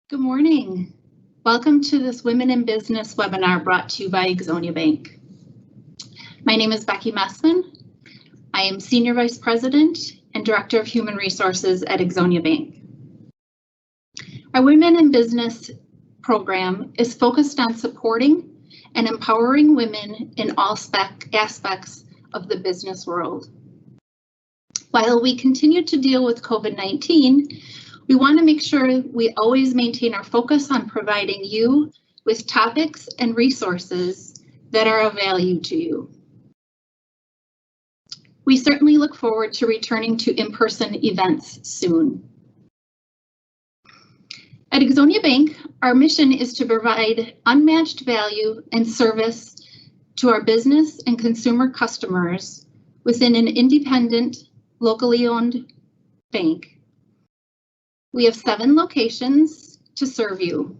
Good morning. Welcome to this Women in Business webinar brought to you by Exonia Bank. My name is Becky Messmann. I am Senior Vice President and Director of Human Resources at Exonia Bank. Our Women in Business program is focused on supporting and empowering women in all aspects of the business world. While we continue to deal with COVID-19, we want to make sure we always maintain our focus on providing you with topics and resources that are of value to you. We certainly look forward to returning to in-person events soon. At Exonia Bank, our mission is to provide unmatched value and service to our business and consumer customers within an independent, locally owned bank. We have 7 locations to serve you.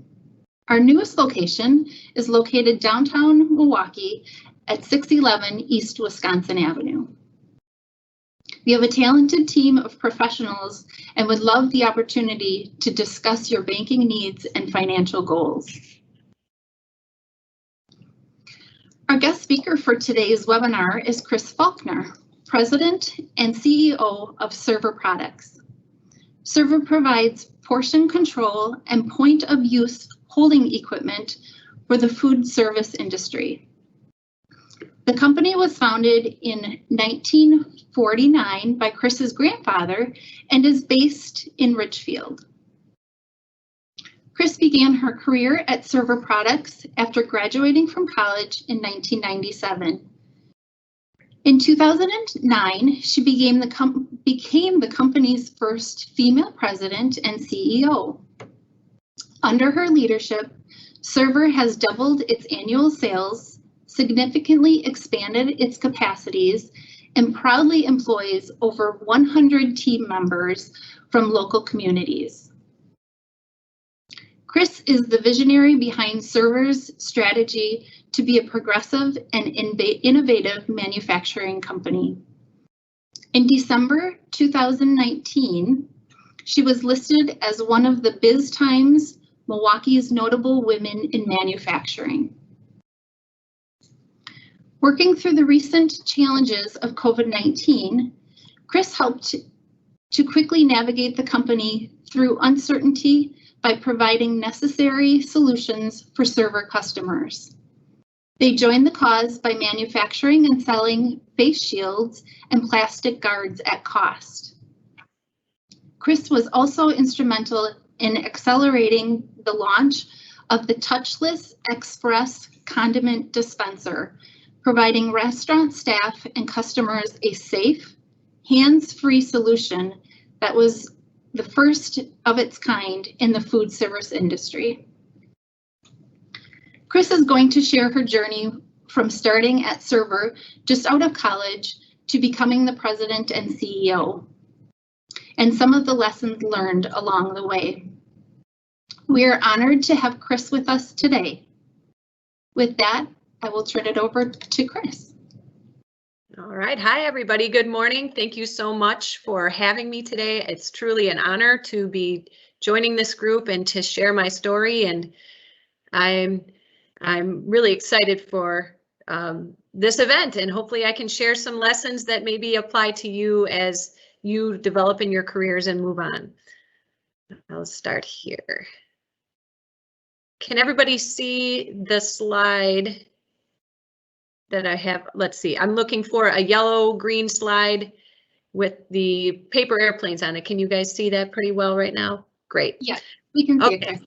Our newest location is located downtown Milwaukee at 611 East Wisconsin Avenue. We have a talented team of professionals and would love the opportunity to discuss your banking needs and financial goals. Our guest speaker for today's webinar is Kris Falkner, President and CEO of Server Products. Server provides portion control and point of use holding equipment for the food service industry. The company was founded in 1949 by Kris's grandfather and is based in Richfield. Kris began her career at Server Products after graduating from college in 1997. In 2009, she became the company's first female president and CEO. Under her leadership, Server has doubled its annual sales, significantly expanded its capacities, and proudly employs over 100 team members from local communities. Kris is the visionary behind Server's strategy to be a progressive and innovative manufacturing company. In December 2019, she was listed as one of the Biz Times Milwaukee's notable women in manufacturing. Working through the recent challenges of COVID-19, Kris helped to quickly navigate the company through uncertainty by providing necessary solutions for Server customers. They joined the cause by manufacturing and selling face shields and plastic guards at cost. Kris was also instrumental in accelerating the launch of the touchless express condiment dispenser, providing restaurant staff and customers a safe, hands-free solution that was the first of its kind in the food service industry. Kris is going to share her journey from starting at Server just out of college to becoming the president and CEO, and some of the lessons learned along the way. We are honored to have Kris with us today. With that, I will turn it over to Kris. All right. Hi, everybody. Good morning. Thank you so much for having me today. It's truly an honor to be joining this group and to share my story. And I'm really excited for this event, and hopefully I can share some lessons that maybe apply to you as you develop in your careers and move on. I'll start here. Can everybody see the slide that I have? Let's see. I'm looking for a yellow-green slide with the paper airplanes on it. Can you guys see that pretty well right now? Great. Yeah, we can see it.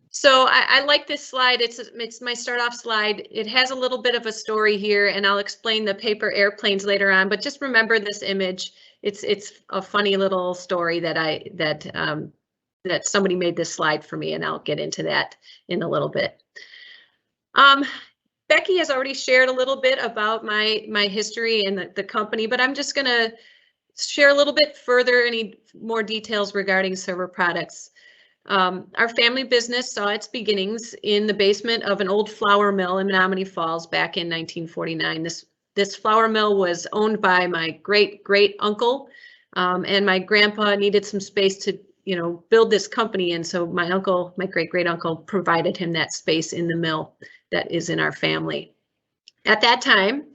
So I like this slide. It's my start off slide. It has a little bit of a story here, and I'll explain the paper airplanes later on. But just remember this image. It's a funny little story that somebody made this slide for me, and I'll get into that in a little bit. Becky has already shared a little bit about my history and the company, but I'm just going to share a little bit further, any more details regarding Server Products. Our family business saw its beginnings in the basement of an old flour mill in Menominee Falls back in 1949. This flour mill was owned by my great uncle, and my grandpa needed some space to build this company. And so my uncle, my great uncle, provided him that space in the mill that is in our family. At that time,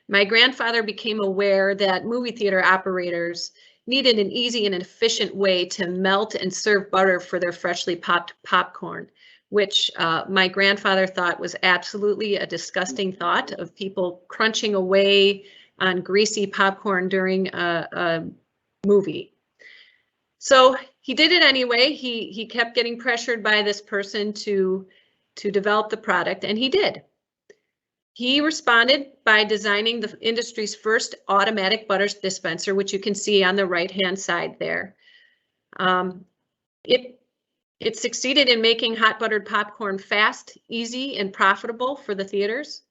my grandfather became aware that movie theater operators needed an easy and efficient way to melt and serve butter for their freshly popped popcorn, which my grandfather thought was absolutely a disgusting thought of people crunching away on greasy popcorn during a movie. So he did it anyway. He kept getting pressured by this person to develop the product, and he did. He responded by designing the industry's first automatic butter dispenser, which you can see on the right-hand side there. It succeeded in making hot buttered popcorn fast, easy, and profitable for the theaters.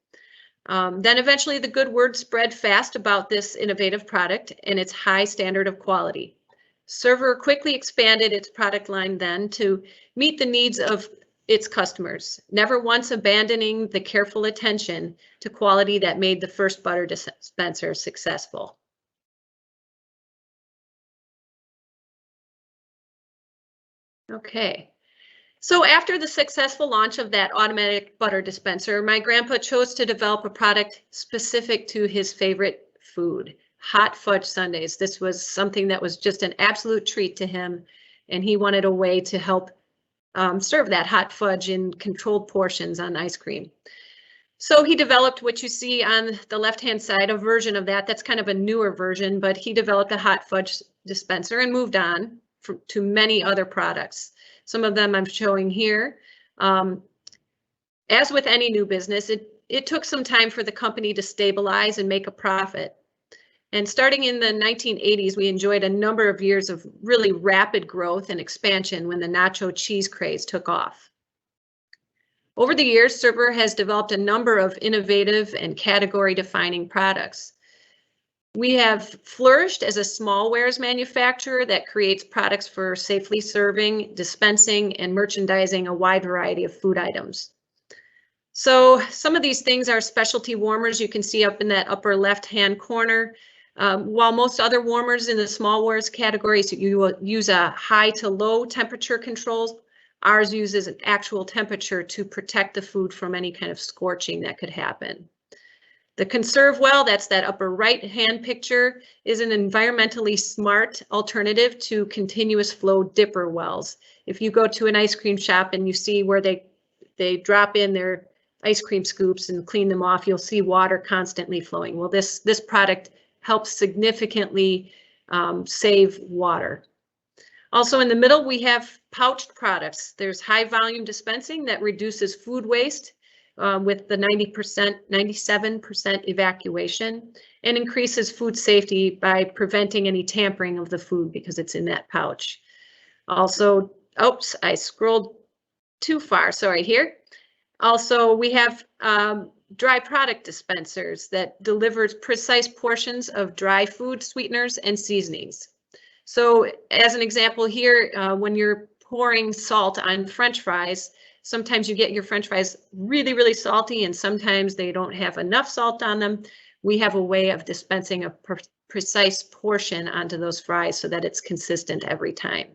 Then eventually the good word spread fast about this innovative product and its high standard of quality. Server quickly expanded its product line then to meet the needs of its customers, never once abandoning the careful attention to quality that made the first butter dispenser successful. Okay, so after the successful launch of that automatic butter dispenser, my grandpa chose to develop a product specific to his favorite food, hot fudge sundaes. This was something that was just an absolute treat to him, and he wanted a way to help serve that hot fudge in controlled portions on ice cream. So he developed what you see on the left-hand side, a version of that. That's kind of a newer version, but he developed a hot fudge dispenser and moved on to many other products. Some of them I'm showing here. As with any new business, it took some time for the company to stabilize and make a profit. And starting in the 1980s, we enjoyed a number of years of really rapid growth and expansion when the nacho cheese craze took off. Over the years, Server has developed a number of innovative and category-defining products. We have flourished as a small wares manufacturer that creates products for safely serving, dispensing, and merchandising a wide variety of food items. So some of these things are specialty warmers you can see up in that upper left-hand corner. While most other warmers in the small wares categories, you will use a high to low temperature control. Ours uses an actual temperature to protect the food from any kind of scorching that could happen. The conserve well, that's that upper right-hand picture, is an environmentally smart alternative to continuous flow dipper wells. If you go to an ice cream shop and you see where they drop in their ice cream scoops and clean them off, you'll see water constantly flowing. Well, this product helps significantly save water. Also in the middle, we have pouched products. There's high volume dispensing that reduces food waste with the 97% evacuation, and increases food safety by preventing any tampering of the food because it's in that pouch. Also, oops, I scrolled too far, sorry here. Also, we have dry product dispensers that delivers precise portions of dry food sweeteners and seasonings. So as an example here, when you're pouring salt on French fries, sometimes you get your French fries really, really salty, and sometimes they don't have enough salt on them. We have a way of dispensing a precise portion onto those fries so that it's consistent every time.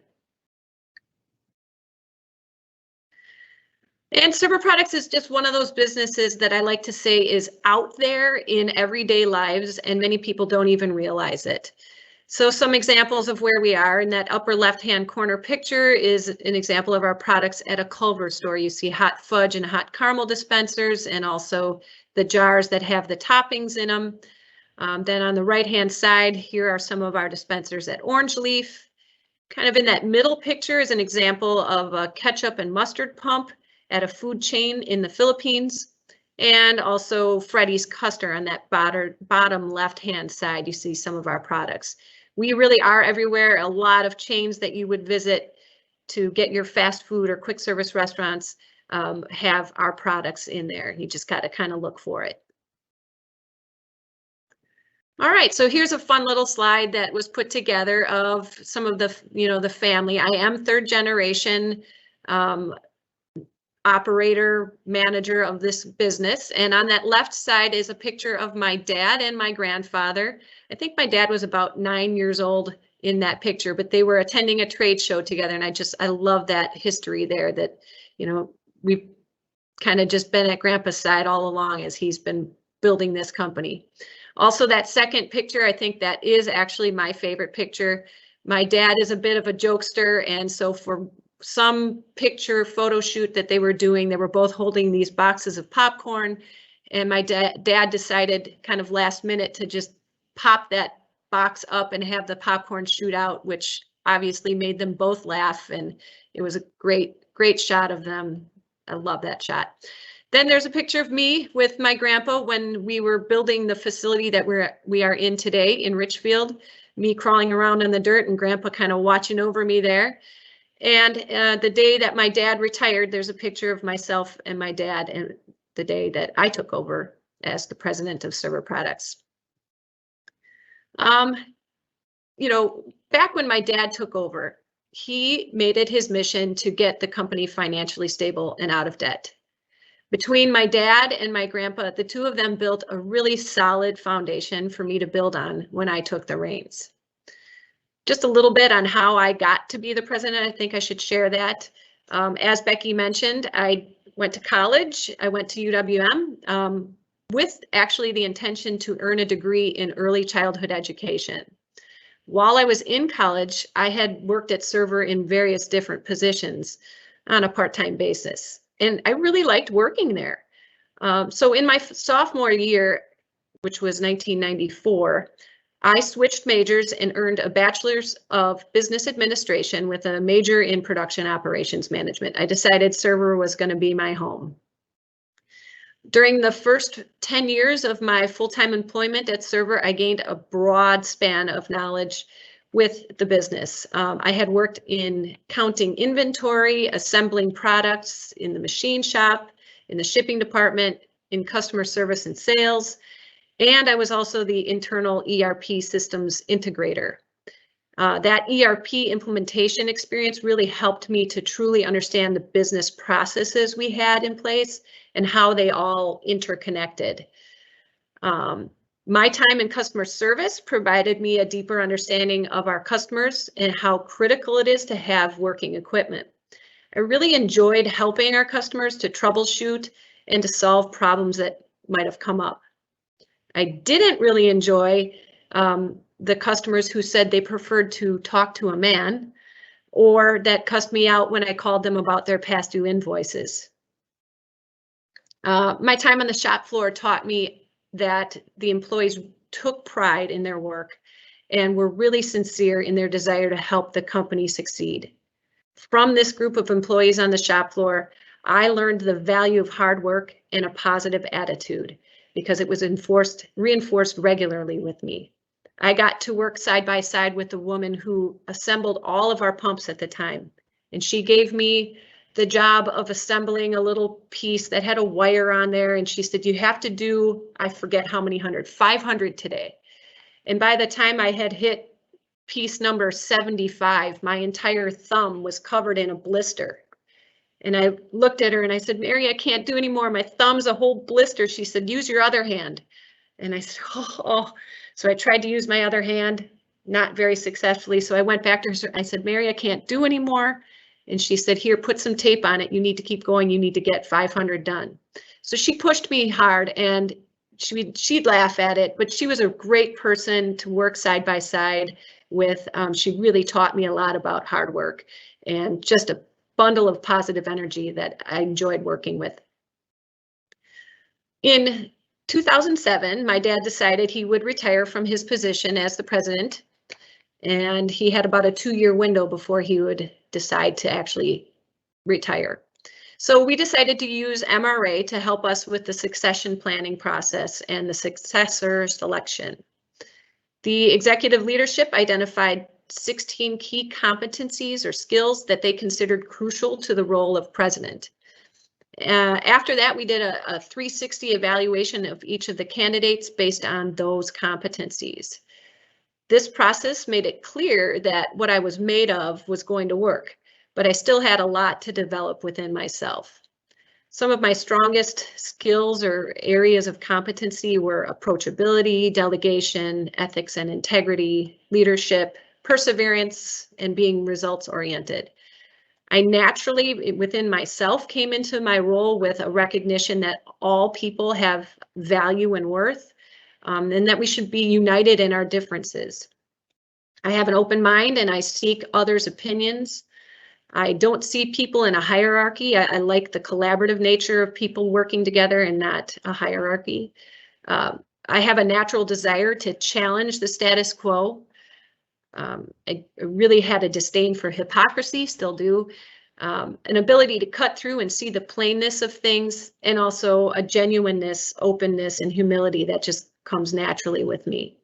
And Server Products is just one of those businesses that I like to say is out there in everyday lives, and many people don't even realize it. So some examples of where we are in that upper left-hand corner picture is an example of our products at a Culver store. You see hot fudge and hot caramel dispensers, and also the jars that have the toppings in them. Then on the right-hand side, here are some of our dispensers at Orange Leaf. Kind of in that middle picture is an example of a ketchup and mustard pump at a food chain in the Philippines, and also Freddy's Custard on that bottom left-hand side. You see some of our products. We really are everywhere. A lot of chains that you would visit to get your fast food or quick service restaurants have our products in there. You just got to kind of look for it. All right, so here's a fun little slide that was put together of some of the, the family. I am third generation operator, manager of this business. And on that left side is a picture of my dad and my grandfather. I think my dad was about 9 years old in that picture, but they were attending a trade show together. And I love that history there, that, you know, we've kind of just been at Grandpa's side all along as he's been building this company. Also, that second picture, I think that is actually my favorite picture. My dad is a bit of a jokester, and so for some picture photo shoot that they were doing, they were both holding these boxes of popcorn, and my dad decided kind of last minute to just pop that box up and have the popcorn shoot out, which obviously made them both laugh, and it was a great shot of them. I love that shot. Then there's a picture of me with my grandpa when we were building the facility that we are in today in Richfield, me crawling around in the dirt and Grandpa kind of watching over me there. And the day that my dad retired, there's a picture of myself and my dad, and the day that I took over as the president of Server Products. You know, back when my dad took over, he made it his mission to get the company financially stable and out of debt. Between my dad and my grandpa, the two of them built a really solid foundation for me to build on when I took the reins. Just a little bit on how I got to be the president. I think I should share that. As Becky mentioned, I went to college. I went to UWM with actually the intention to earn a degree in early childhood education. While I was in college, I had worked at Server in various different positions on a part-time basis. And I really liked working there. So in my sophomore year, which was 1994, I switched majors and earned a bachelor's of business administration with a major in production operations management. I decided Server was going to be my home. During the first 10 years of my full-time employment at Server, I gained a broad span of knowledge with the business. I had worked in counting inventory, assembling products in the machine shop, in the shipping department, in customer service and sales, and I was also the internal ERP systems integrator. That ERP implementation experience really helped me to truly understand the business processes we had in place and how they all interconnected. My time in customer service provided me a deeper understanding of our customers and how critical it is to have working equipment. I really enjoyed helping our customers to troubleshoot and to solve problems that might have come up. I didn't really enjoy the customers who said they preferred to talk to a man, or that cussed me out when I called them about their past due invoices. My time on the shop floor taught me that the employees took pride in their work and were really sincere in their desire to help the company succeed. From this group of employees on the shop floor, I learned the value of hard work and a positive attitude because it was reinforced regularly with me. I got to work side by side with the woman who assembled all of our pumps at the time, and she gave me the job of assembling a little piece that had a wire on there, and she said, you have to do, I forget how many 500 today. And by the time I had hit piece number 75, my entire thumb was covered in a blister. And I looked at her and I said, Mary, I can't do anymore. My thumb's a whole blister. She said, use your other hand. And I said, oh. So I tried to use my other hand, not very successfully. So I went back to her. I said, Mary, I can't do anymore. And she said, here, put some tape on it. You need to keep going. You need to get 500 done. So she pushed me hard, and she'd laugh at it, but she was a great person to work side by side with. She really taught me a lot about hard work and just a bundle of positive energy that I enjoyed working with. In 2007, my dad decided he would retire from his position as the president, and he had about a 2-year window before he would decide to actually retire. So we decided to use MRA to help us with the succession planning process and the successor selection. The executive leadership identified 16 key competencies or skills that they considered crucial to the role of president. After that, we did a 360 evaluation of each of the candidates based on those competencies. This process made it clear that what I was made of was going to work, but I still had a lot to develop within myself. Some of my strongest skills or areas of competency were approachability, delegation, ethics and integrity, leadership, perseverance and being results oriented. I naturally, within myself, came into my role with a recognition that all people have value and worth, and that we should be united in our differences. I have an open mind and I seek others' opinions. I don't see people in a hierarchy. I like the collaborative nature of people working together and not a hierarchy. I have a natural desire to challenge the status quo. I really had a disdain for hypocrisy, still do. An ability to cut through and see the plainness of things, and also a genuineness, openness, and humility that just comes naturally with me.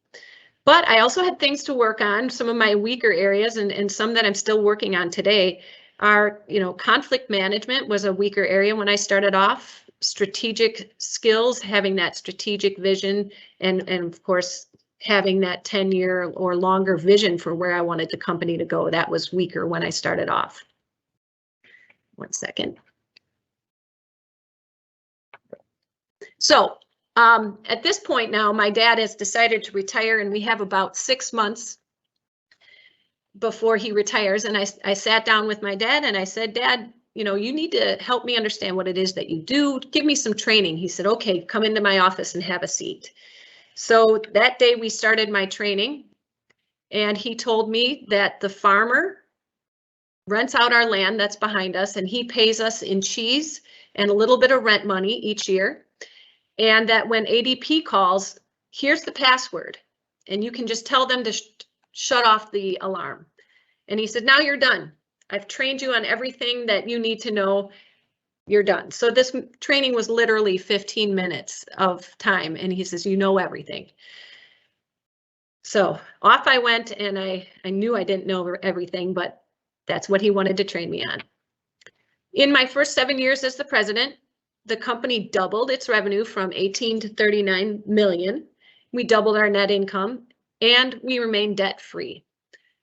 But I also had things to work on. Some of my weaker areas and some that I'm still working on today are, conflict management was a weaker area when I started off. Strategic skills, having that strategic vision, and of course, having that 10-year or longer vision for where I wanted the company to go. That was weaker when I started off. One second. So at this point now, my dad has decided to retire, and we have about 6 months before he retires. And I sat down with my dad and I said, Dad, you need to help me understand what it is that you do. Give me some training. He said, okay, come into my office and have a seat. So that day we started my training, and he told me that the farmer rents out our land that's behind us, and he pays us in cheese and a little bit of rent money each year. And that when ADP calls, here's the password, and you can just tell them to shut off the alarm. And he said, now you're done. I've trained you on everything that you need to know. You're done. So this training was literally 15 minutes of time. And he says, you know everything. So off I went, and I knew I didn't know everything, but that's what he wanted to train me on. In my first 7 years as the president, the company doubled its revenue from 18 to 39 million. We doubled our net income, and we remained debt-free.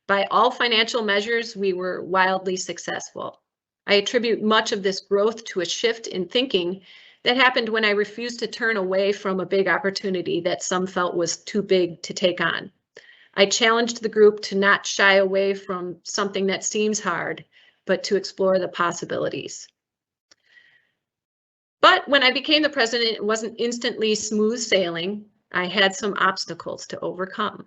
By all financial measures, we were wildly successful. I attribute much of this growth to a shift in thinking that happened when I refused to turn away from a big opportunity that some felt was too big to take on. I challenged the group to not shy away from something that seems hard, but to explore the possibilities. But when I became the president, it wasn't instantly smooth sailing. I had some obstacles to overcome.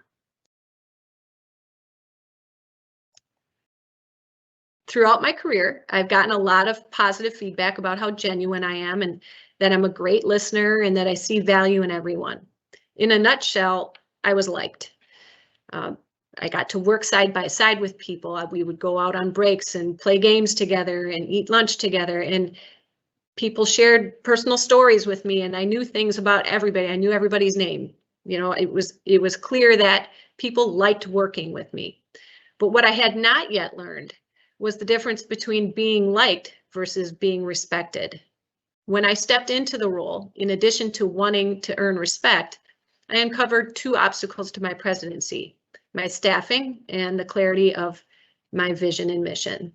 Throughout my career, I've gotten a lot of positive feedback about how genuine I am, and that I'm a great listener, and that I see value in everyone. In a nutshell, I was liked. I got to work side by side with people. We would go out on breaks and play games together and eat lunch together, and people shared personal stories with me, and I knew things about everybody. I knew everybody's name. It was clear that people liked working with me. But what I had not yet learned was the difference between being liked versus being respected. When I stepped into the role, in addition to wanting to earn respect, I uncovered two obstacles to my presidency: my staffing and the clarity of my vision and mission.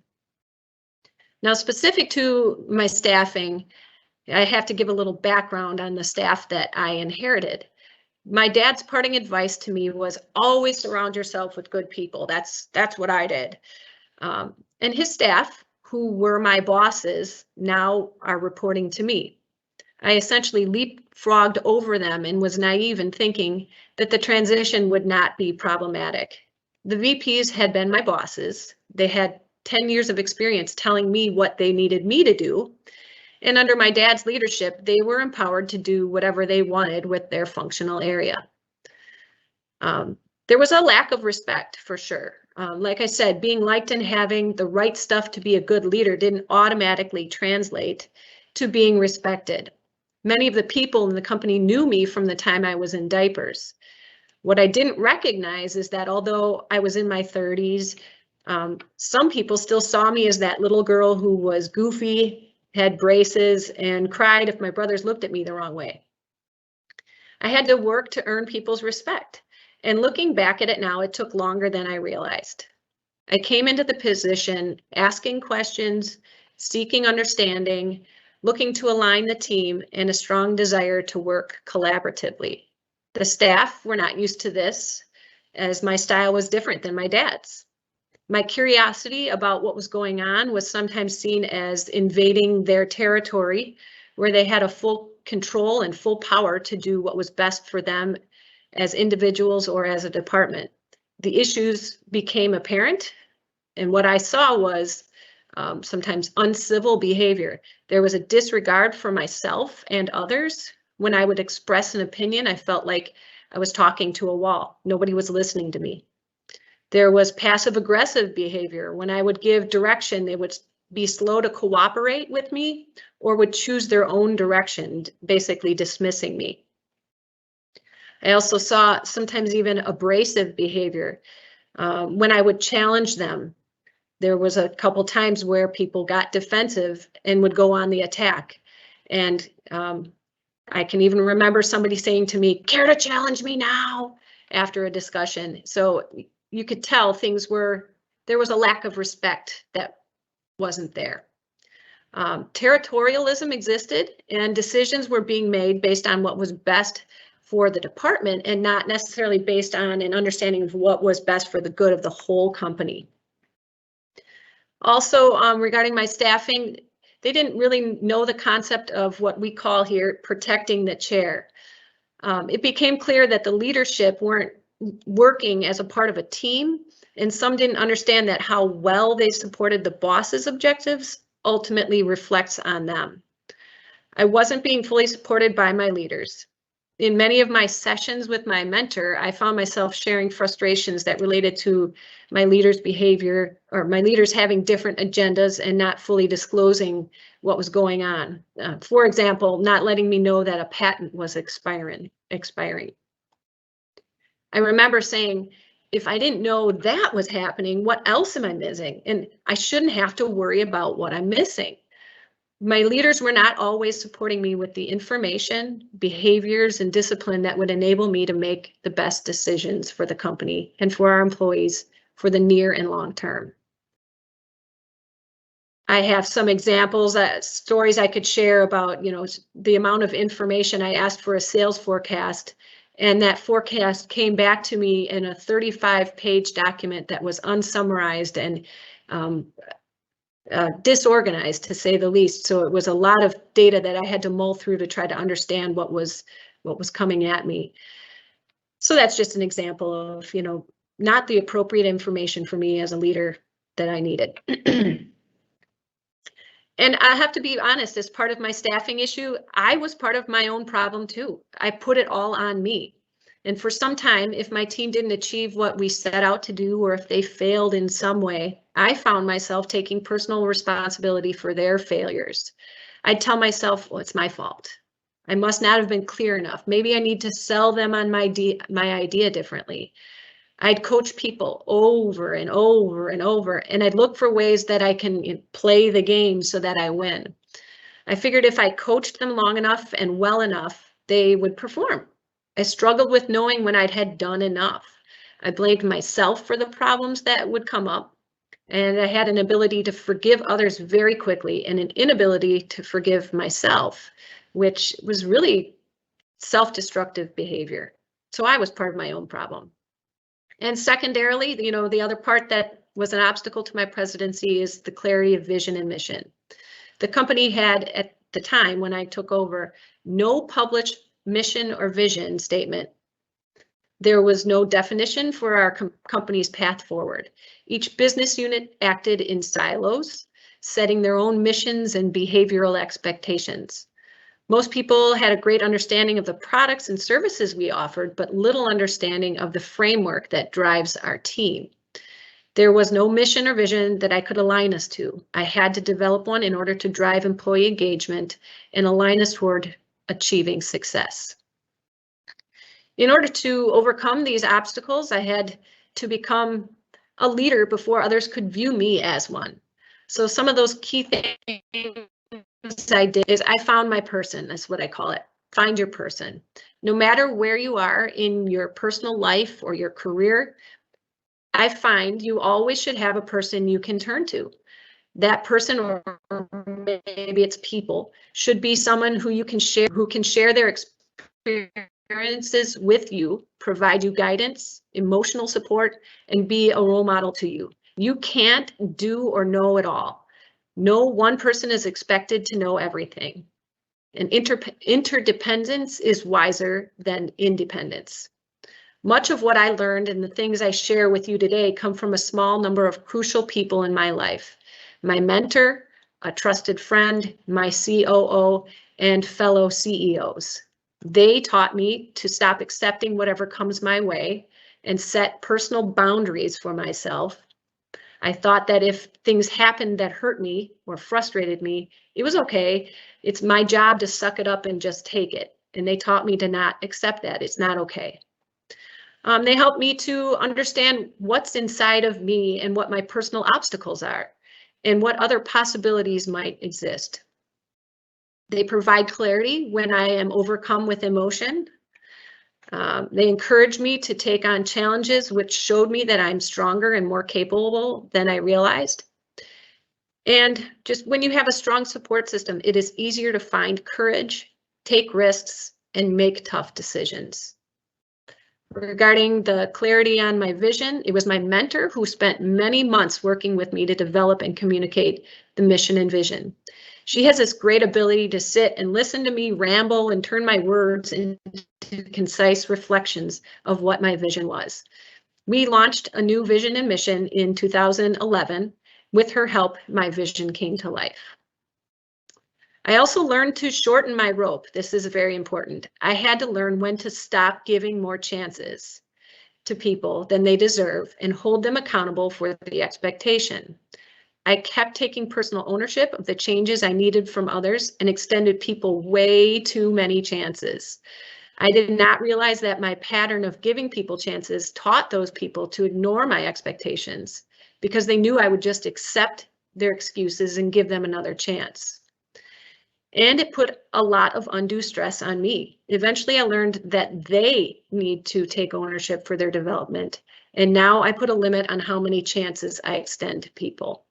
Now, specific to my staffing, I have to give a little background on the staff that I inherited. My dad's parting advice to me was always surround yourself with good people. That's what I did. And his staff, who were my bosses, now are reporting to me. I essentially leapfrogged over them and was naive in thinking that the transition would not be problematic. The VPs had been my bosses. They had 10 years of experience telling me what they needed me to do. And under my dad's leadership, they were empowered to do whatever they wanted with their functional area. There was a lack of respect, for sure. Like I said, being liked and having the right stuff to be a good leader didn't automatically translate to being respected. Many of the people in the company knew me from the time I was in diapers. What I didn't recognize is that although I was in my 30s, some people still saw me as that little girl who was goofy, had braces, and cried if my brothers looked at me the wrong way. I had to work to earn people's respect. And looking back at it now, it took longer than I realized. I came into the position asking questions, seeking understanding, looking to align the team, and a strong desire to work collaboratively. The staff were not used to this. as my style was different than my dad's. My curiosity about what was going on was sometimes seen as invading their territory, where they had a full control and full power to do what was best for them as individuals or as a department. The issues became apparent, and what I saw was sometimes uncivil behavior. There was a disregard for myself and others. When I would express an opinion, I felt like I was talking to a wall. Nobody was listening to me. There was passive aggressive behavior. When I would give direction, they would be slow to cooperate with me or would choose their own direction, basically dismissing me. I also saw sometimes even abrasive behavior. When I would challenge them, there was a couple times where people got defensive and would go on the attack. And I can even remember somebody saying to me, "Care to challenge me now?" after a discussion. So you could tell there was a lack of respect that wasn't there. Territorialism existed, and decisions were being made based on what was best for the department and not necessarily based on an understanding of what was best for the good of the whole company. Also, regarding my staffing, they didn't really know the concept of what we call here protecting the chair. It became clear that the leadership weren't working as a part of a team, and some didn't understand that how well they supported the boss's objectives ultimately reflects on them. I wasn't being fully supported by my leaders. In many of my sessions with my mentor, I found myself sharing frustrations that related to my leaders' behavior or my leaders having different agendas and not fully disclosing what was going on. For example, not letting me know that a patent was expiring. I remember saying, if I didn't know that was happening, what else am I missing? And I shouldn't have to worry about what I'm missing. My leaders were not always supporting me with the information, behaviors, and discipline that would enable me to make the best decisions for the company and for our employees for the near and long term. I have some examples, stories I could share about, the amount of information I asked for a sales forecast, and that forecast came back to me in a 35-page document that was unsummarized and disorganized, to say the least. So it was a lot of data that I had to mull through to try to understand what was coming at me. So that's just an example of, not the appropriate information for me as a leader that I needed. And I have to be honest, as part of my staffing issue, I was part of my own problem too. I put it all on me. And for some time, if my team didn't achieve what we set out to do, or if they failed in some way, I found myself taking personal responsibility for their failures. I'd tell myself, well, it's my fault. I must not have been clear enough. Maybe I need to sell them on my idea differently. I'd coach people over and over and over, and I'd look for ways that I can play the game so that I win. I figured if I coached them long enough and well enough, they would perform. I struggled with knowing when I had done enough. I blamed myself for the problems that would come up, and I had an ability to forgive others very quickly and an inability to forgive myself, which was really self-destructive behavior. So I was part of my own problem. And secondarily, the other part that was an obstacle to my presidency is the clarity of vision and mission. The company had, at the time when I took over, no published mission or vision statement. There was no definition for our company's path forward. Each business unit acted in silos, setting their own missions and behavioral expectations. Most people had a great understanding of the products and services we offered, but little understanding of the framework that drives our team. There was no mission or vision that I could align us to. I had to develop one in order to drive employee engagement and align us toward achieving success. In order to overcome these obstacles, I had to become a leader before others could view me as one. So some of those key things I did is I found my person. That's what I call it. Find your person. No matter where you are in your personal life or your career, I find you always should have a person you can turn to. That person, or maybe it's people, should be someone who you can share, who can share their experiences with you, provide you guidance, emotional support, and be a role model to you. You can't do or know it all. No one person is expected to know everything. And interdependence is wiser than independence. Much of what I learned and the things I share with you today come from a small number of crucial people in my life. My mentor, a trusted friend, my COO, and fellow CEOs. They taught me to stop accepting whatever comes my way and set personal boundaries for myself. I thought that if things happened that hurt me or frustrated me, it was okay. It's my job to suck it up and just take it. And they taught me to not accept that. It's not okay. They helped me to understand what's inside of me and what my personal obstacles are and what other possibilities might exist. They provide clarity when I am overcome with emotion. They encourage me to take on challenges, which showed me that I'm stronger and more capable than I realized. And just when you have a strong support system, it is easier to find courage, take risks, and make tough decisions. Regarding the clarity on my vision, it was my mentor who spent many months working with me to develop and communicate the mission and vision. She has this great ability to sit and listen to me ramble and turn my words into concise reflections of what my vision was. We launched a new vision and mission in 2011. With her help, my vision came to life. I also learned to shorten my rope. This is very important. I had to learn when to stop giving more chances to people than they deserve and hold them accountable for the expectation. I kept taking personal ownership of the changes I needed from others and extended people way too many chances. I did not realize that my pattern of giving people chances taught those people to ignore my expectations because they knew I would just accept their excuses and give them another chance. And it put a lot of undue stress on me. Eventually, I learned that they need to take ownership for their development. And now I put a limit on how many chances I extend to people.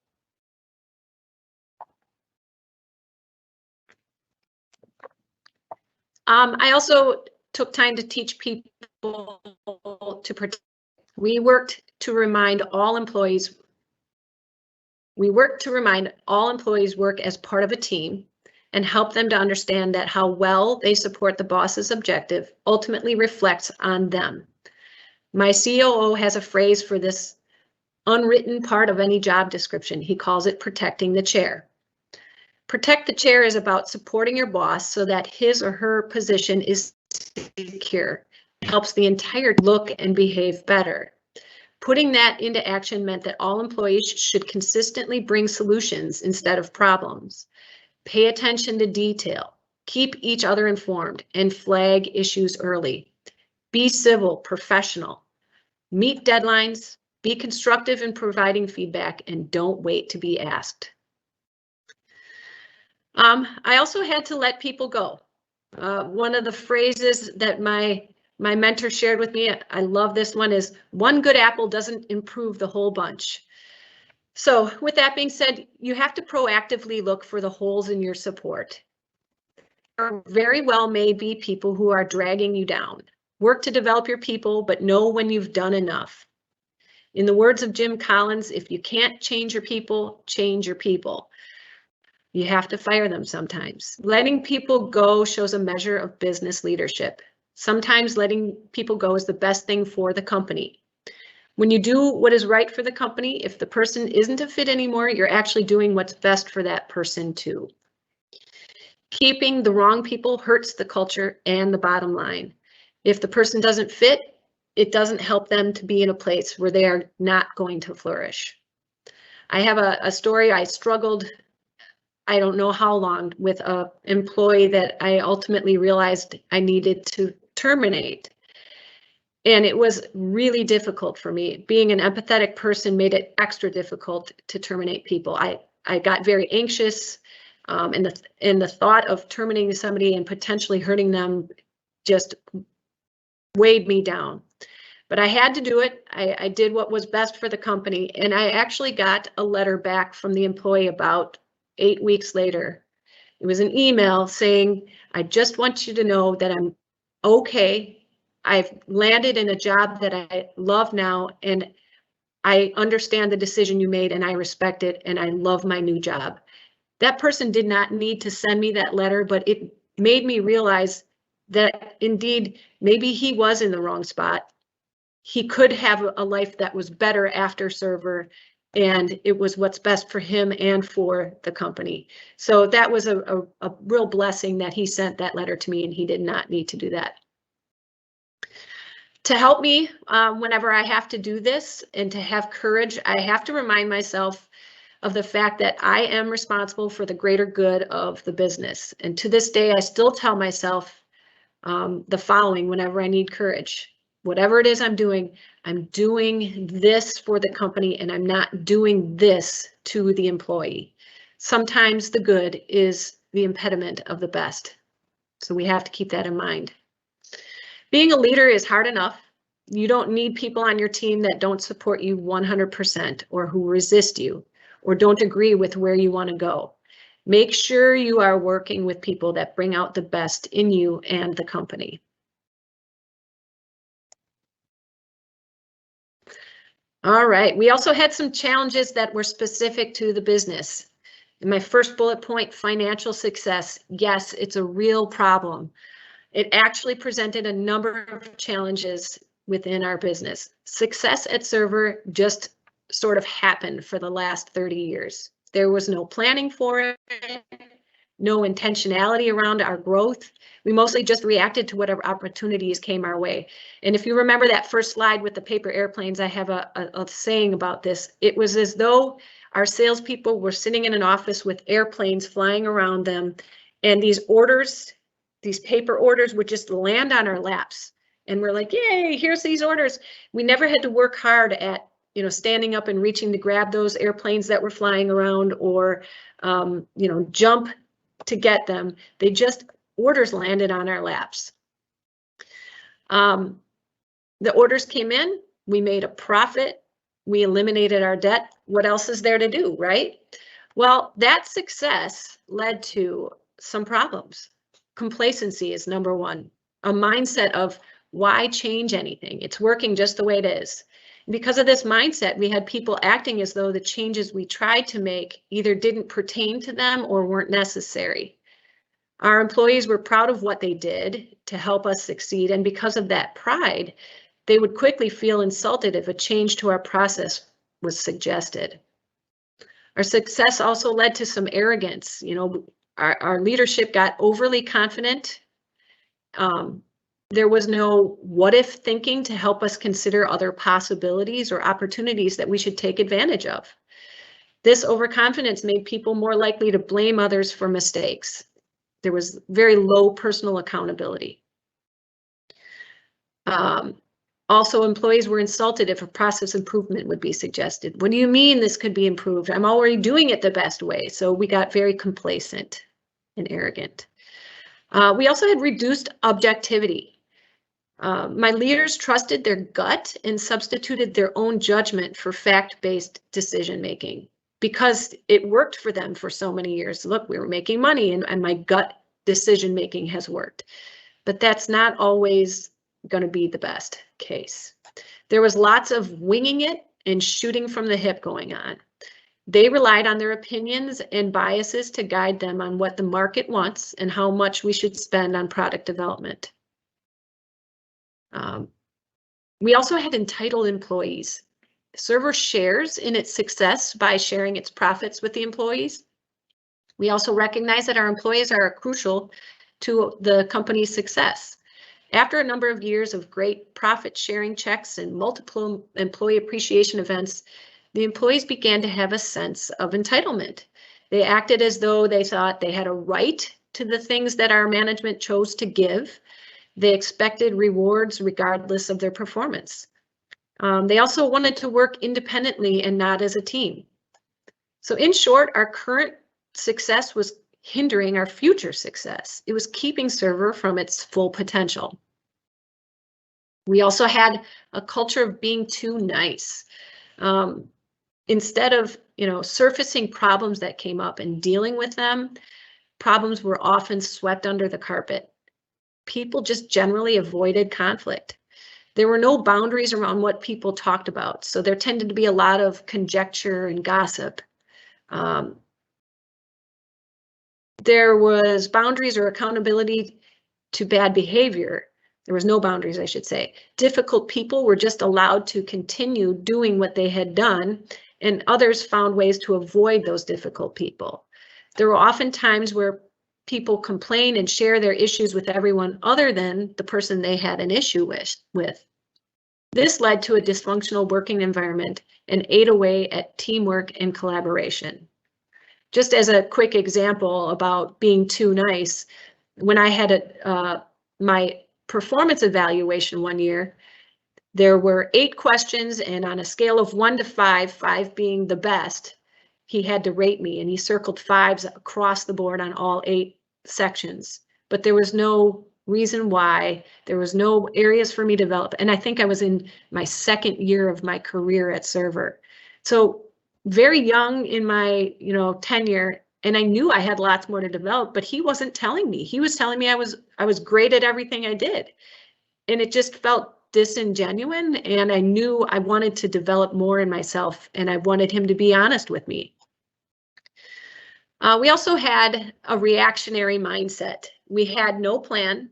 I also took time to teach people to protect. We worked to remind all employees work as part of a team and help them to understand that how well they support the boss's objective ultimately reflects on them. My COO has a phrase for this unwritten part of any job description. He calls it protecting the chair. Protect the chair is about supporting your boss so that his or her position is secure. It helps the entire look and behave better. Putting that into action meant that all employees should consistently bring solutions instead of problems. Pay attention to detail, keep each other informed, and flag issues early. Be civil, professional, meet deadlines, be constructive in providing feedback, and don't wait to be asked. I also had to let people go. One of the phrases that my mentor shared with me, I love this one, is one good apple doesn't improve the whole bunch. So with that being said, you have to proactively look for the holes in your support. There very well may be people who are dragging you down. Work to develop your people, but know when you've done enough. In the words of Jim Collins, if you can't change your people, change your people. You have to fire them sometimes. Letting people go shows a measure of business leadership. Sometimes letting people go is the best thing for the company. When you do what is right for the company, if the person isn't a fit anymore, you're actually doing what's best for that person too. Keeping the wrong people hurts the culture and the bottom line. If the person doesn't fit, it doesn't help them to be in a place where they are not going to flourish. I have a story. I struggled, I don't know how long, with an employee that I ultimately realized I needed to terminate. And it was really difficult for me. Being an empathetic person made it extra difficult to terminate people. I got very anxious, and the thought of terminating somebody and potentially hurting them just weighed me down. But I had to do it. I did what was best for the company, and I actually got a letter back from the employee about 8 weeks later. It was an email saying, I just want you to know that I'm okay I've landed in a job that I love now, and I understand the decision you made and I respect it and I love my new job. That person did not need to send me that letter, but it made me realize that indeed, maybe he was in the wrong spot. He could have a life that was better after server, and it was what's best for him and for the company. So that was a real blessing that he sent that letter to me, and he did not need to do that. To help me whenever I have to do this and to have courage, I have to remind myself of the fact that I am responsible for the greater good of the business. And to this day, I still tell myself the following whenever I need courage. Whatever it is I'm doing this for the company, and I'm not doing this to the employee. Sometimes the good is the impediment of the best. So we have to keep that in mind. Being a leader is hard enough. You don't need people on your team that don't support you 100% or who resist you or don't agree with where you want to go. Make sure you are working with people that bring out the best in you and the company. All right, we also had some challenges that were specific to the business. In my first bullet point, financial success. Yes, it's a real problem. It actually presented a number of challenges within our business. Success at Server just sort of happened for the last 30 years. There was no planning for it, no intentionality around our growth. We mostly just reacted to whatever opportunities came our way. And if you remember that first slide with the paper airplanes, I have a saying about this. It was as though our salespeople were sitting in an office with airplanes flying around them, and these orders, these paper orders, would just land on our laps. And we're like, yay, here's these orders. We never had to work hard at, standing up and reaching to grab those airplanes that were flying around or, jump to get them. They just, orders landed on our laps. The orders came in, we made a profit, we eliminated our debt. What else is there to do, right? Well, that success led to some problems. Complacency is number one. A mindset of why change anything? It's working just the way it is. Because of this mindset, we had people acting as though the changes we tried to make either didn't pertain to them or weren't necessary. Our employees were proud of what they did to help us succeed, and because of that pride, they would quickly feel insulted if a change to our process was suggested. Our success also led to some arrogance. Our leadership got overly confident. There was no what if thinking to help us consider other possibilities or opportunities that we should take advantage of. This overconfidence made people more likely to blame others for mistakes. There was very low personal accountability. Also, employees were insulted if a process improvement would be suggested. What do you mean this could be improved? I'm already doing it the best way. So we got very complacent and arrogant. We also had reduced objectivity. My leaders trusted their gut and substituted their own judgment for fact-based decision-making because it worked for them for so many years. Look, we were making money and my gut decision-making has worked. But that's not always going to be the best case. There was lots of winging it and shooting from the hip going on. They relied on their opinions and biases to guide them on what the market wants and how much we should spend on product development. We also had entitled employees. Server shares in its success by sharing its profits with the employees. We also recognize that our employees are crucial to the company's success. After a number of years of great profit sharing checks and multiple employee appreciation events, the employees began to have a sense of entitlement. They acted as though they thought they had a right to the things that our management chose to give. They expected rewards regardless of their performance. They also wanted to work independently and not as a team. So in short, our current success was hindering our future success. It was keeping Server from its full potential. We also had a culture of being too nice. Instead of, surfacing problems that came up and dealing with them, problems were often swept under the carpet. people just generally avoided conflict. There were no boundaries around what people talked about, so there tended to be a lot of conjecture and gossip. There was boundaries or accountability to bad behavior. There was no boundaries, I should say. Difficult people were just allowed to continue doing what they had done, and others found ways to avoid those difficult people. There were often times where people complain and share their issues with everyone other than the person they had an issue with. This led to a dysfunctional working environment and ate away at teamwork and collaboration. Just as a quick example about being too nice, when I had my performance evaluation one year, there were 8 questions, and on a scale of 1 to 5, 5 being the best, he had to rate me, and he circled 5s across the board on all 8 sections. But there was no reason why, there was no areas for me to develop. And I think I was in my 2nd year of my career at Server. So very young in my, tenure, and I knew I had lots more to develop, but he wasn't telling me. He was telling me I was great at everything I did. And it just felt disingenuous, and I knew I wanted to develop more in myself, and I wanted him to be honest with me. We also had a reactionary mindset. We had no plan,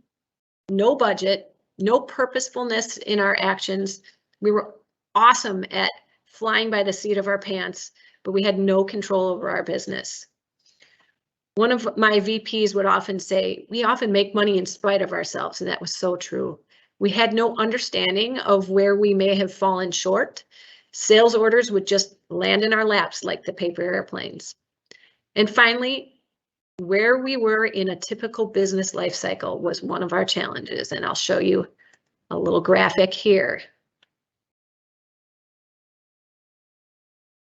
no budget, no purposefulness in our actions. We were awesome at flying by the seat of our pants, but we had no control over our business. One of my VPs would often say, we often make money in spite of ourselves, and that was so true. We had no understanding of where we may have fallen short. Sales orders would just land in our laps like the paper airplanes. And finally, where we were in a typical business life cycle was one of our challenges, and I'll show you a little graphic here.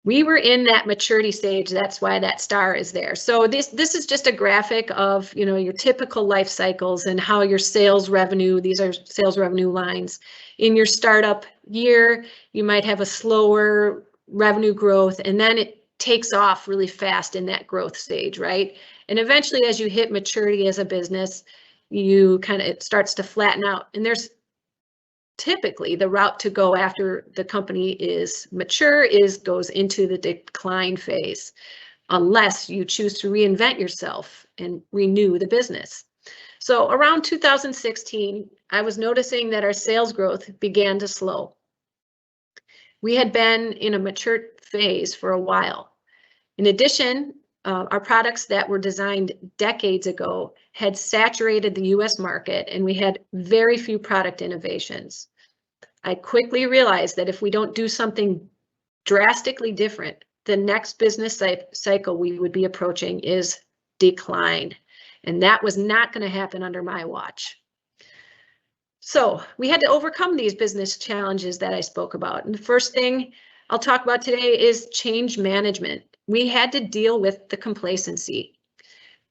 We were in that maturity stage. That's why that star is there. So this is just a graphic of, your typical life cycles and how your sales revenue, these are sales revenue lines. In your startup year, you might have a slower revenue growth, and then it takes off really fast in that growth stage, right? And eventually, as you hit maturity as a business, it starts to flatten out. And there's typically the route to go after the company is mature goes into the decline phase, unless you choose to reinvent yourself and renew the business. So around 2016, I was noticing that our sales growth began to slow. We had been in a mature phase for a while. In addition, our products that were designed decades ago had saturated the US market, and we had very few product innovations. I quickly realized that if we don't do something drastically different, the next business cycle we would be approaching is decline. And that was not going to happen under my watch. So we had to overcome these business challenges that I spoke about. And the first thing I'll talk about today is change management. We had to deal with the complacency.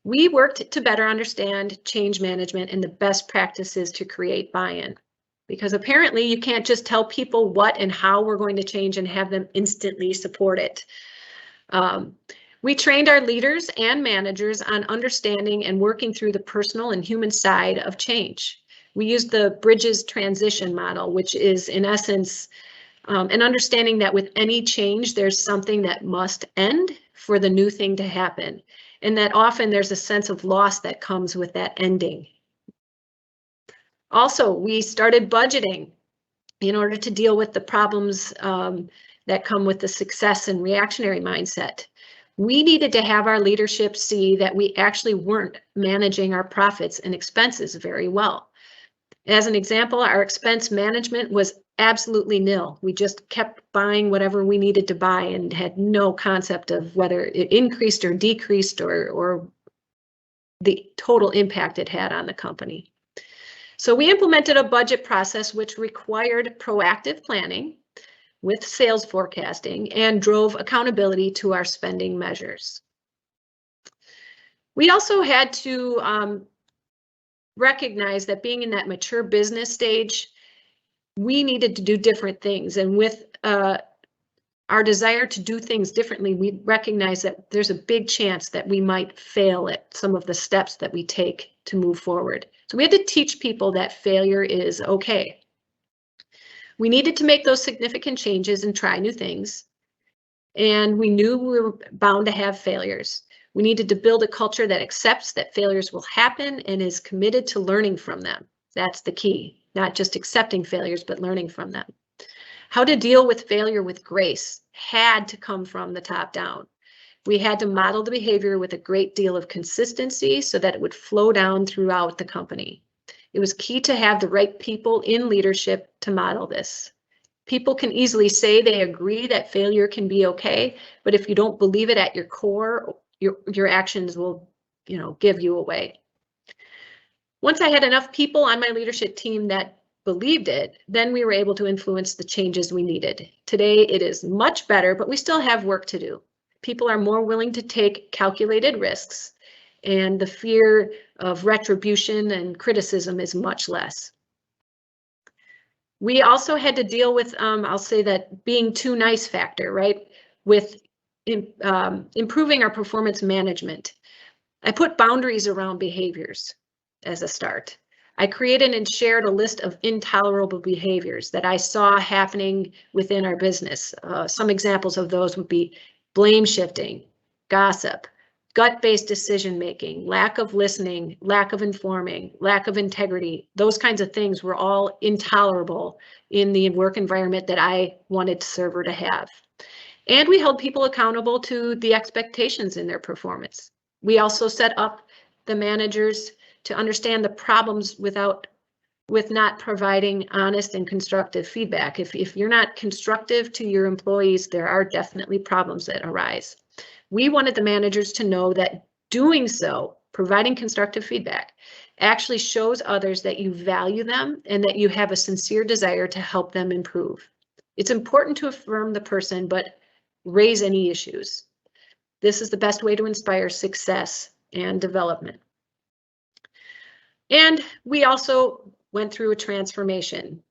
We worked to better understand change management and the best practices to create buy-in, because apparently you can't just tell people what and how we're going to change and have them instantly support it. We trained our leaders and managers on understanding and working through the personal and human side of change. We used the Bridges transition model, which is in essence an understanding that with any change, there's something that must end for the new thing to happen, and that often there's a sense of loss that comes with that ending. Also, we started budgeting in order to deal with the problems that come with the success and reactionary mindset. We needed to have our leadership see that we actually weren't managing our profits and expenses very well. As an example, our expense management was absolutely nil. We just kept buying whatever we needed to buy and had no concept of whether it increased or decreased or the total impact it had on the company. So we implemented a budget process which required proactive planning with sales forecasting and drove accountability to our spending measures. We also had to recognize that being in that mature business stage, we needed to do different things. And with our our desire to do things differently, we recognize that there's a big chance that we might fail at some of the steps that we take to move forward. So we had to teach people that failure is okay. We needed to make those significant changes and try new things. And we knew we were bound to have failures. We needed to build a culture that accepts that failures will happen and is committed to learning from them. That's the key, not just accepting failures, but learning from them. How to deal with failure with grace had to come from the top down. We had to model the behavior with a great deal of consistency so that it would flow down throughout the company. It was key to have the right people in leadership to model this. People can easily say they agree that failure can be okay, but if you don't believe it at your core, your actions will, give you away. Once I had enough people on my leadership team that believed it, then we were able to influence the changes we needed. Today, it is much better, but we still have work to do. People are more willing to take calculated risks, and the fear of retribution and criticism is much less. We also had to deal with, I'll say that being too nice factor, right? With improving our performance management. I put boundaries around behaviors as a start. I created and shared a list of intolerable behaviors that I saw happening within our business. Some examples of those would be blame shifting, gossip, gut-based decision-making, lack of listening, lack of informing, lack of integrity. Those kinds of things were all intolerable in the work environment that I wanted Server to have. And we held people accountable to the expectations in their performance. We also set up the managers to understand the problems with not providing honest and constructive feedback. If you're not constructive to your employees, there are definitely problems that arise. We wanted the managers to know that doing so, providing constructive feedback, actually shows others that you value them and that you have a sincere desire to help them improve. It's important to affirm the person, but raise any issues. This is the best way to inspire success and development. And we also went through a transformation.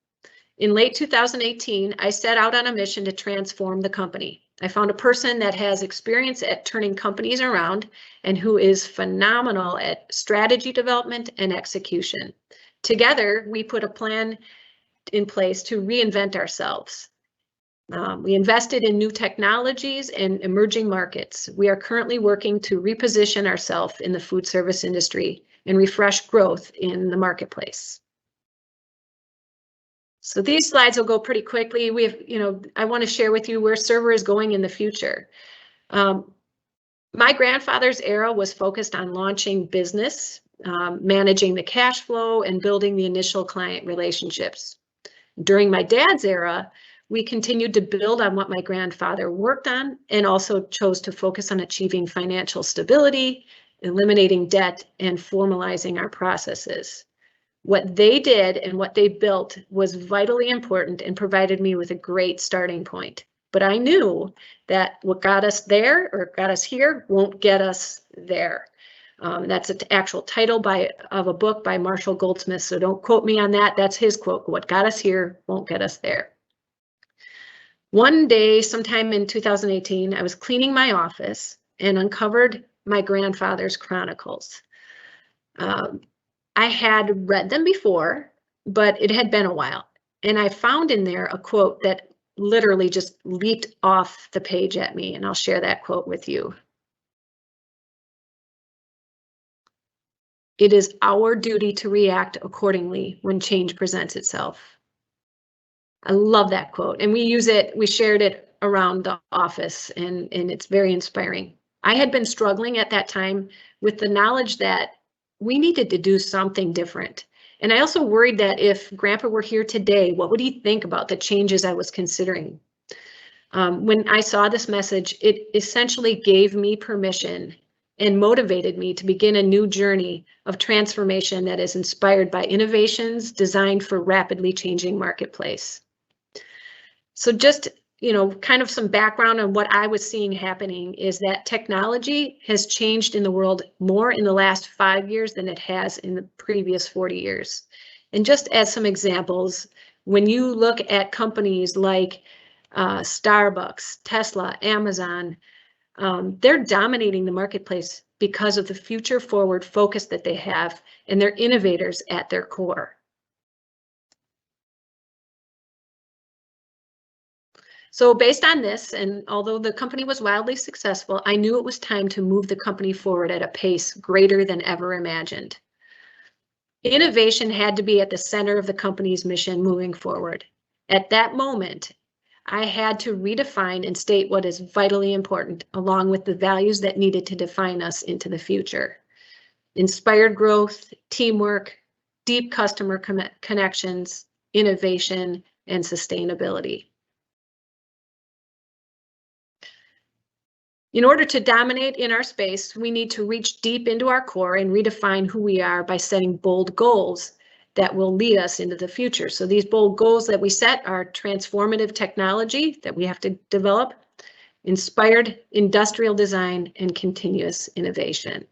In late 2018, I set out on a mission to transform the company. I found a person that has experience at turning companies around and who is phenomenal at strategy development and execution. Together, we put a plan in place to reinvent ourselves. We invested in new technologies and emerging markets. We are currently working to reposition ourselves in the food service industry and refresh growth in the marketplace. So these slides will go pretty quickly. I want to share with you where Server is going in the future. My grandfather's era was focused on launching business, managing the cash flow, and building the initial client relationships. During my dad's era, we continued to build on what my grandfather worked on and also chose to focus on achieving financial stability, eliminating debt, and formalizing our processes. What they did and what they built was vitally important and provided me with a great starting point. But I knew that what got us there or got us here won't get us there. That's an actual title of a book by Marshall Goldsmith, so don't quote me on that. That's his quote. What got us here won't get us there. One day, sometime in 2018, I was cleaning my office and uncovered my grandfather's chronicles. I had read them before, but it had been a while. And I found in there a quote that literally just leaped off the page at me, and I'll share that quote with you. It is our duty to react accordingly when change presents itself. I love that quote, and we shared it around the office, and it's very inspiring. I had been struggling at that time with the knowledge that we needed to do something different. And I also worried that if Grandpa were here today, what would he think about the changes I was considering? When I saw this message, it essentially gave me permission and motivated me to begin a new journey of transformation that is inspired by innovations designed for rapidly changing marketplace. So just kind of some background on what I was seeing happening is that technology has changed in the world more in the last 5 years than it has in the previous 40 years. And just as some examples, when you look at companies like Starbucks, Tesla, Amazon. They're dominating the marketplace because of the future forward focus that they have, and they're innovators at their core. So based on this, and although the company was wildly successful, I knew it was time to move the company forward at a pace greater than ever imagined. Innovation had to be at the center of the company's mission moving forward. At that moment, I had to redefine and state what is vitally important, along with the values that needed to define us into the future. Inspired growth, teamwork, deep customer connections, innovation, and sustainability. In order to dominate in our space, we need to reach deep into our core and redefine who we are by setting bold goals that will lead us into the future. So these bold goals that we set are transformative technology that we have to develop, inspired industrial design, and continuous innovation.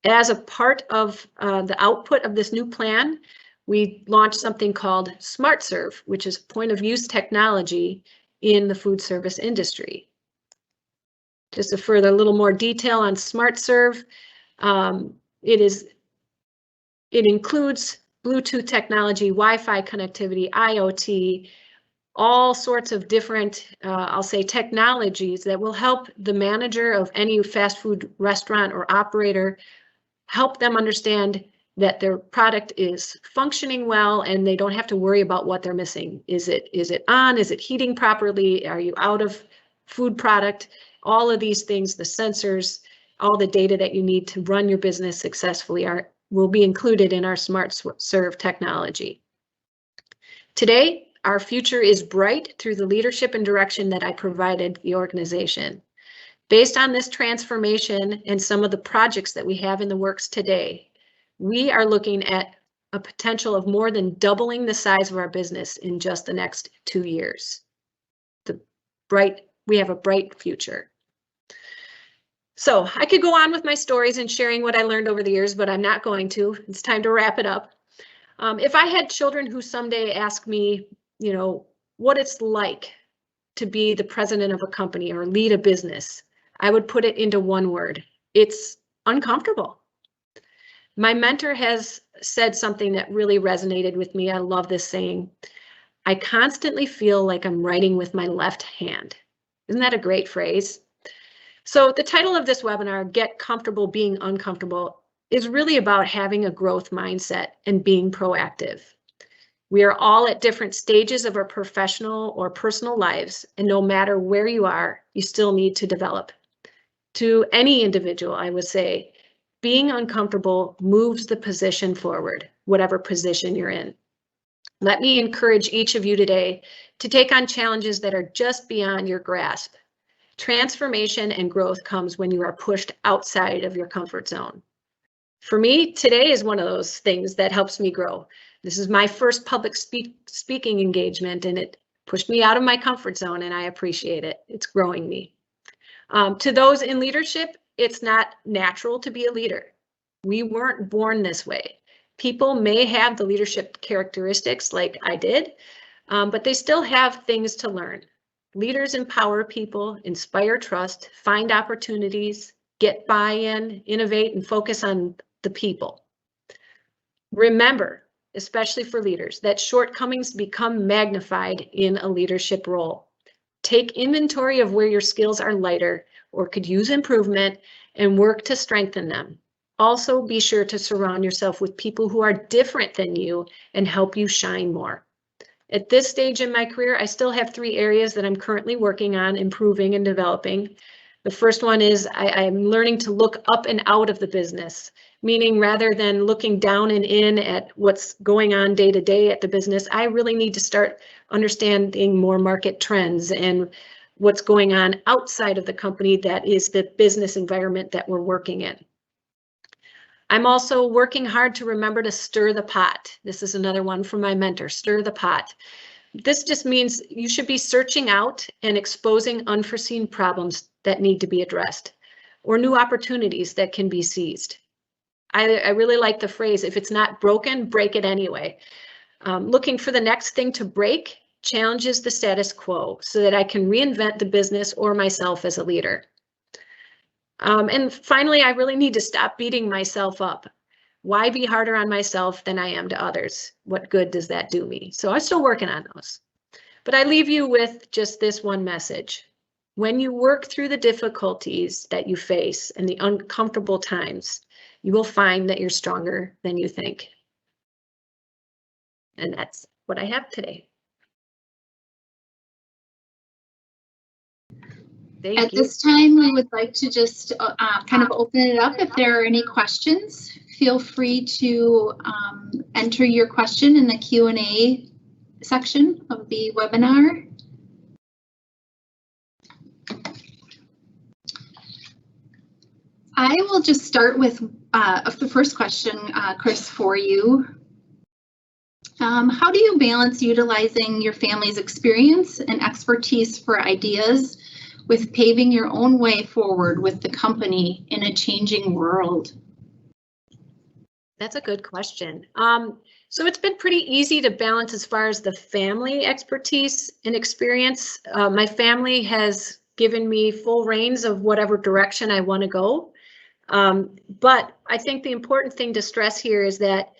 As a part of the output of this new plan, we launched something called SmartServe, which is point of use technology in the food service industry. Just a further little more detail on SmartServe. It includes Bluetooth technology, Wi-Fi connectivity, IoT, all sorts of different, I'll say, technologies that will help the manager of any fast food restaurant or operator, help them understand that their product is functioning well and they don't have to worry about what they're missing. Is it on? Is it heating properly? Are you out of food product? All of these things, the sensors, all the data that you need to run your business successfully will be included in our SmartServe technology. Today, our future is bright through the leadership and direction that I provided the organization. Based on this transformation and some of the projects that we have in the works today, we are looking at a potential of more than doubling the size of our business in just the next 2 years. We have a bright future. So I could go on with my stories and sharing what I learned over the years, but I'm not going to. It's time to wrap it up. If I had children who someday ask me, what it's like to be the president of a company or lead a business, I would put it into one word. It's uncomfortable. My mentor has said something that really resonated with me. I love this saying. I constantly feel like I'm writing with my left hand. Isn't that a great phrase? So the title of this webinar, Get Comfortable Being Uncomfortable, is really about having a growth mindset and being proactive. We are all at different stages of our professional or personal lives, and no matter where you are, you still need to develop. To any individual, I would say, being uncomfortable moves the position forward, whatever position you're in. Let me encourage each of you today to take on challenges that are just beyond your grasp. Transformation and growth comes when you are pushed outside of your comfort zone. For me, today is one of those things that helps me grow. This is my first public speaking engagement, and it pushed me out of my comfort zone, and I appreciate it. It's growing me. To those in leadership, it's not natural to be a leader. We weren't born this way. People may have the leadership characteristics like I did, but they still have things to learn. Leaders empower people, inspire trust, find opportunities, get buy-in, innovate, and focus on the people. Remember, especially for leaders, that shortcomings become magnified in a leadership role. Take inventory of where your skills are lighter or could use improvement and work to strengthen them. Also, be sure to surround yourself with people who are different than you and help you shine more. At this stage in my career, I still have 3 areas that I'm currently working on improving and developing. The first one is I'm learning to look up and out of the business, meaning rather than looking down and in at what's going on day to day at the business, I really need to start understanding more market trends and what's going on outside of the company that is the business environment that we're working in. I'm also working hard to remember to stir the pot. This is another one from my mentor, stir the pot. This just means you should be searching out and exposing unforeseen problems that need to be addressed or new opportunities that can be seized. I really like the phrase, if it's not broken, break it anyway. Looking for the next thing to break, challenges the status quo so that I can reinvent the business or myself as a leader. And finally, I really need to stop beating myself up. Why be harder on myself than I am to others? What good does that do me? So I'm still working on those. But I leave you with just this one message. When you work through the difficulties that you face and the uncomfortable times, you will find that you're stronger than you think. And that's what I have today. At this time, we would like to just kind of open it up. If there are any questions, feel free to enter your question in the Q&A section of the webinar. I will just start with the first question, Kris, for you. How do you balance utilizing your family's experience and expertise for ideas with paving your own way forward with the company in a changing world? That's a good question. So it's been pretty easy to balance as far as the family expertise and experience. My family has given me full reins of whatever direction I want to go. But I think the important thing to stress here is that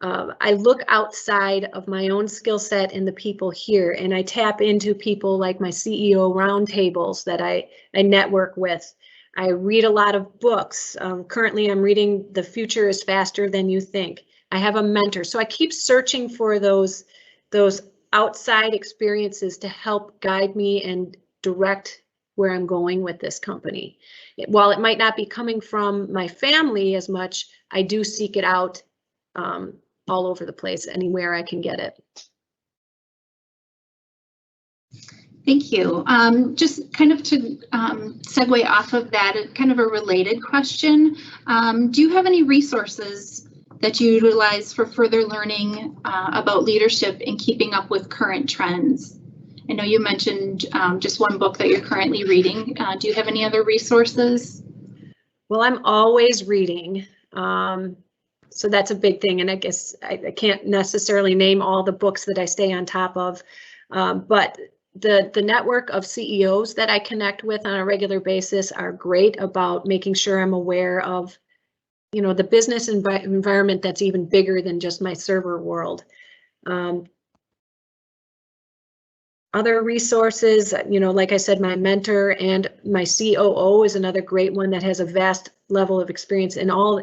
I look outside of my own skill set and the people here, and I tap into people like my CEO roundtables that I network with. I read a lot of books. Currently, I'm reading The Future is Faster Than You Think. I have a mentor. So I keep searching for those outside experiences to help guide me and direct where I'm going with this company. While it might not be coming from my family as much, I do seek it out all over the place, anywhere I can get it. Thank you. Just kind of to segue off of that, kind of a related question. Do you have any resources that you utilize for further learning about leadership and keeping up with current trends? I know you mentioned just one book that you're currently reading. Do you have any other resources? Well, I'm always reading. So that's a big thing. And I guess I can't necessarily name all the books that I stay on top of, but the network of CEOs that I connect with on a regular basis are great about making sure I'm aware of, the business environment that's even bigger than just my server world. Other resources, like I said, my mentor and my COO is another great one that has a vast level of experience in all.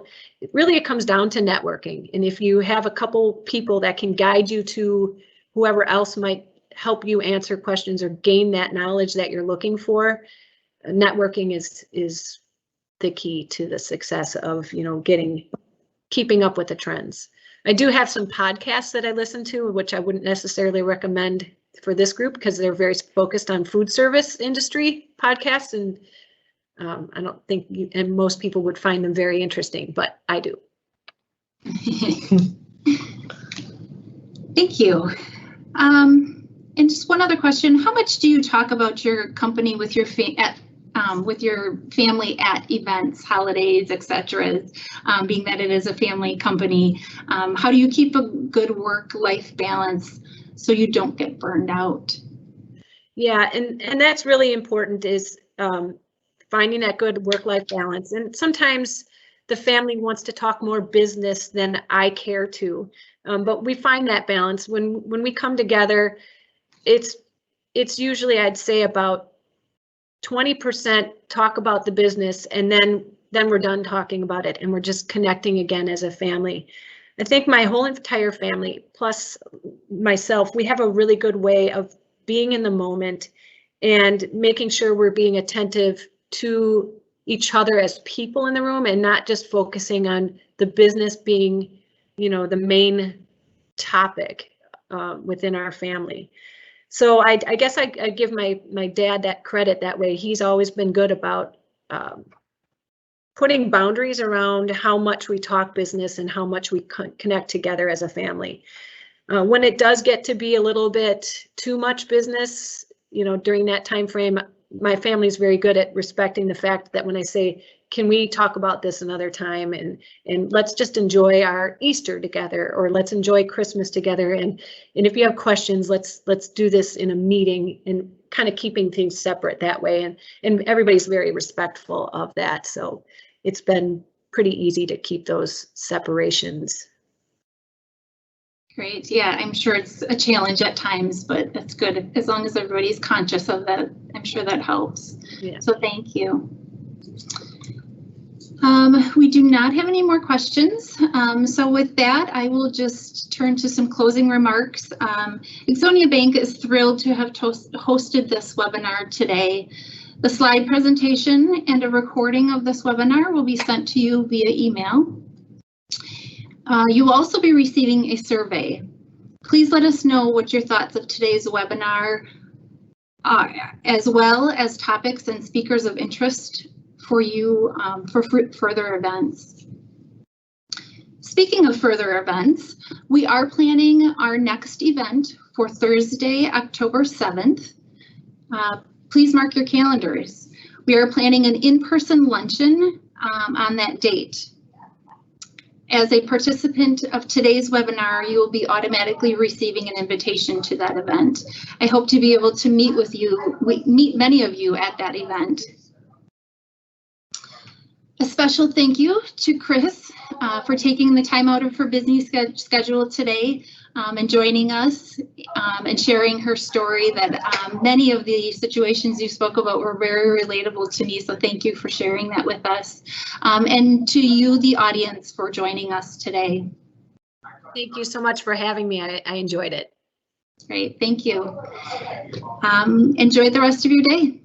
Really, it comes down to networking. And if you have a couple people that can guide you to whoever else might help you answer questions or gain that knowledge that you're looking for, networking is the key to the success of, keeping up with the trends. I do have some podcasts that I listen to, which I wouldn't necessarily recommend for this group because they're very focused on food service industry podcasts, and I don't think and most people would find them very interesting, but I do. Thank you. And just one other question: how much do you talk about your company with your family at events, holidays, etc.? Being that it is a family company, how do you keep a good work-life balance so you don't get burned out? Yeah, and that's really important, is finding that good work-life balance. And sometimes the family wants to talk more business than I care to, but we find that balance when we come together. It's usually, I'd say, about 20% talk about the business, and then we're done talking about it and we're just connecting again as a family. I think my whole entire family, plus myself, we have a really good way of being in the moment and making sure we're being attentive to each other as people in the room and not just focusing on the business being, the main topic within our family. So I guess I give my dad that credit that way. He's always been good about putting boundaries around how much we talk business and how much we connect together as a family. When it does get to be a little bit too much business, during that time frame, my family is very good at respecting the fact that when I say can we talk about this another time, and let's just enjoy our Easter together, or let's enjoy Christmas together, and if you have questions, let's do this in a meeting, and kind of keeping things separate that way, and everybody's very respectful of that. So it's been pretty easy to keep those separations. Great. Yeah, I'm sure it's a challenge at times, but that's good. As long as everybody's conscious of that, I'm sure that helps. Yeah. So thank you. We do not have any more questions. So with that, I will just turn to some closing remarks. Ixonia Bank is thrilled to have hosted this webinar today. The slide presentation and a recording of this webinar will be sent to you via email. You will also be receiving a survey. Please let us know what your thoughts of today's webinar are, as well as topics and speakers of interest for you for further events. Speaking of further events, we are planning our next event for Thursday, October 7th. Please mark your calendars. We are planning an in-person luncheon on that date. As a participant of today's webinar, you will be automatically receiving an invitation to that event. I hope to be able to meet many of you at that event. A special thank you to Kris for taking the time out of her busy schedule today and joining us and sharing her story. That many of the situations you spoke about were very relatable to me, so thank you for sharing that with us. And to you, the audience, for joining us today. Thank you so much for having me. I enjoyed it. Great, thank you. Enjoy the rest of your day.